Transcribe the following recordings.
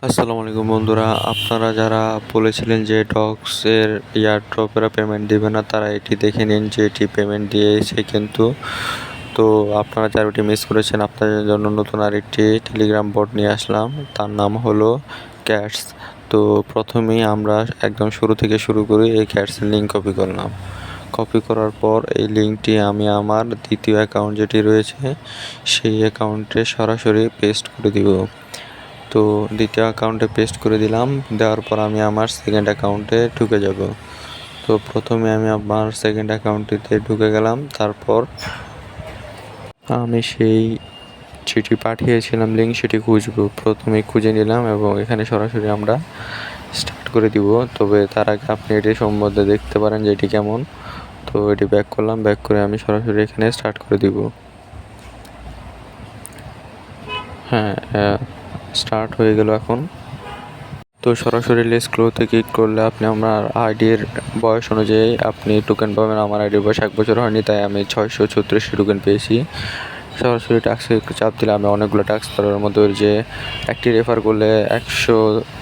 আসসালামু আলাইকুম বন্ধুরা, আপনারা যারা বলেছিলেন যে ডক্সের এয়ারড্রপেরা পেমেন্ট দিবে না, তারা এটি দেখে নিন যে এটি পেমেন্ট দিয়েছে কিন্তু। তো আপনারা যারা ওটি মিস করেছেন, আপনাদের জন্য নতুন আরেকটি টেলিগ্রাম বট নিয়ে আসলাম। তার নাম হলো ক্যাটস। তো প্রথমেই আমরা একদম শুরু থেকে শুরু করি। এই ক্যাটসের লিঙ্ক কপি করলাম। কপি করার পর এই লিঙ্কটি আমি আমার দ্বিতীয় অ্যাকাউন্ট যেটি রয়েছে সেই অ্যাকাউন্টে সরাসরি পেস্ট করে দিব। তো দ্বিতীয় অ্যাকাউন্টে পেস্ট করে দিলাম। দেওয়ার পর আমি আমার সেকেন্ড অ্যাকাউন্টে ঢুকে যাব। তো প্রথমে আমি আমার সেকেন্ড অ্যাকাউন্টটিতে ঢুকে গেলাম। তারপর আমি সেই যেটি পাঠিয়েছিলাম লিঙ্ক সেটি খুঁজবো। প্রথমে খুঁজে নিলাম এবং এখানে সরাসরি আমরা স্টার্ট করে দিব। তবে তার আগে আপনি এটি সম্বন্ধে দেখতে পারেন যে এটি কেমন। তো এটি ব্যাক করলাম। ব্যাক করে আমি সরাসরি এখানে স্টার্ট করে দিব। হ্যাঁ, স্টার্ট হয়ে গেল এখন। তো সরাসরি লেস ক্লোতে ক্লিক করলে আপনি আমার আইডির বয়স অনুযায়ী আপনি টোকেন পাবেন। আমার আইডির বয়স 1 বছর হয়নি, তাই আমি 636টি টোকেন পেয়েছি। সরাসরি টাস্কে চাপ দিলে আমি অনেকগুলো টাস্ক করার মধ্যে যে একটি রেফার করলে 100,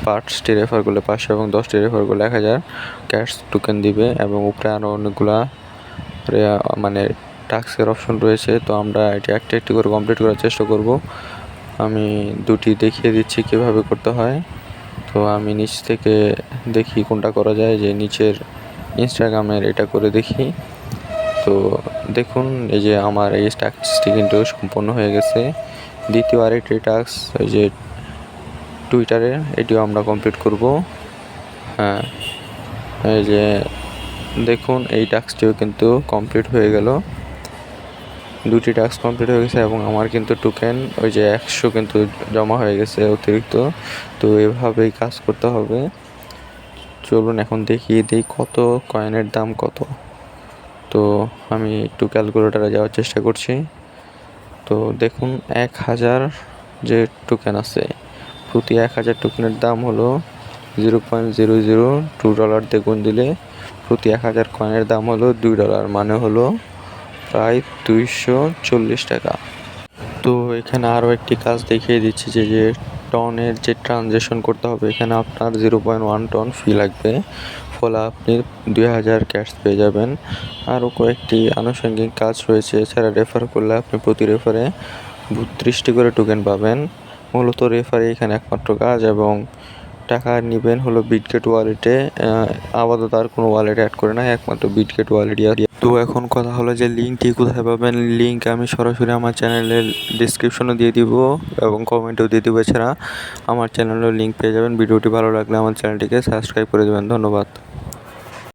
5টি রেফার করলে 500 এবং 10টি রেফার করলে 1000 ক্যাশ টোকেন দিবে। এবং উপরে আরও অনেকগুলা মানে টাস্কের অপশন রয়েছে। তো আমরা এটি একটি একটি করে কমপ্লিট করার চেষ্টা করব। আমি দুটি দেখিয়ে দিচ্ছি কীভাবে করতে হয়। তো আমি নিচ থেকে দেখি কোনটা করা যায়, যে নিচের ইনস্টাগ্রামের এটা করে দেখি। তো দেখুন, এই যে আমার এই টাস্কটি কিন্তু সম্পন্ন হয়ে গেছে। দ্বিতীয় আরেকটি টাস্ক ওই যে টুইটারে, এটিও আমরা কমপ্লিট করব। হ্যাঁ, এই যে দেখুন, এই টাস্কটিও কিন্তু কমপ্লিট হয়ে গেল। দুটি টাস্ক কমপ্লিট হয়ে গেছে এবং আমার কিন্তু টোকেন ওই যে 100 কিন্তু জমা হয়ে গেছে অতিরিক্ত। তো এভাবেই কাজ করতে হবে। চলুন এখন দেখিয়ে দিই কত কয়েনের দাম কত। তো আমি একটু ক্যালকুলেটারে যাওয়ার চেষ্টা করছি। তো দেখুন, 1000 যে টোকেন আছে, প্রতি 1000 টোকেনের দাম হলো $0.002 দিয়ে গুণ দিলে প্রতি 1000 কয়েনের দাম হলো $2, মানে হলো প্রায় 240 টাকা। তো এখানে আরও একটি কাজ দেখিয়ে দিচ্ছি যে টনের যে ট্রানজ্যাকশন করতে হবে, এখানে আপনার 0.1 টন ফি লাগবে। ফলে আপনি 2000 ক্যাশ পেয়ে যাবেন। আরও কয়েকটি আনুষঙ্গিক কাজ রয়েছে। এছাড়া রেফার করলে আপনি প্রতি রেফারে 32টি করে টোকেন পাবেন। মূলত রেফারে এখানে একমাত্র কাজ, এবং টাকা নেবেন হলো বিটগেট ওয়ালেটে। আপাতত আর কোনো ওয়ালেটে অ্যাড করে না, একমাত্র বিটগেট ওয়ালেটই। তো এখন কথা হলো যে লিঙ্কটি কোথায় পাবেন। লিঙ্ক আমি সরাসরি আমার চ্যানেলের ডিসক্রিপশনে দিয়ে দিব এবং কমেন্টেও দিয়ে দিব। এছাড়া আমার চ্যানেলের লিঙ্ক পেয়ে যাবেন। ভিডিওটি ভালো লাগলে আমার চ্যানেলটিকে সাবস্ক্রাইব করে দেবেন। ধন্যবাদ।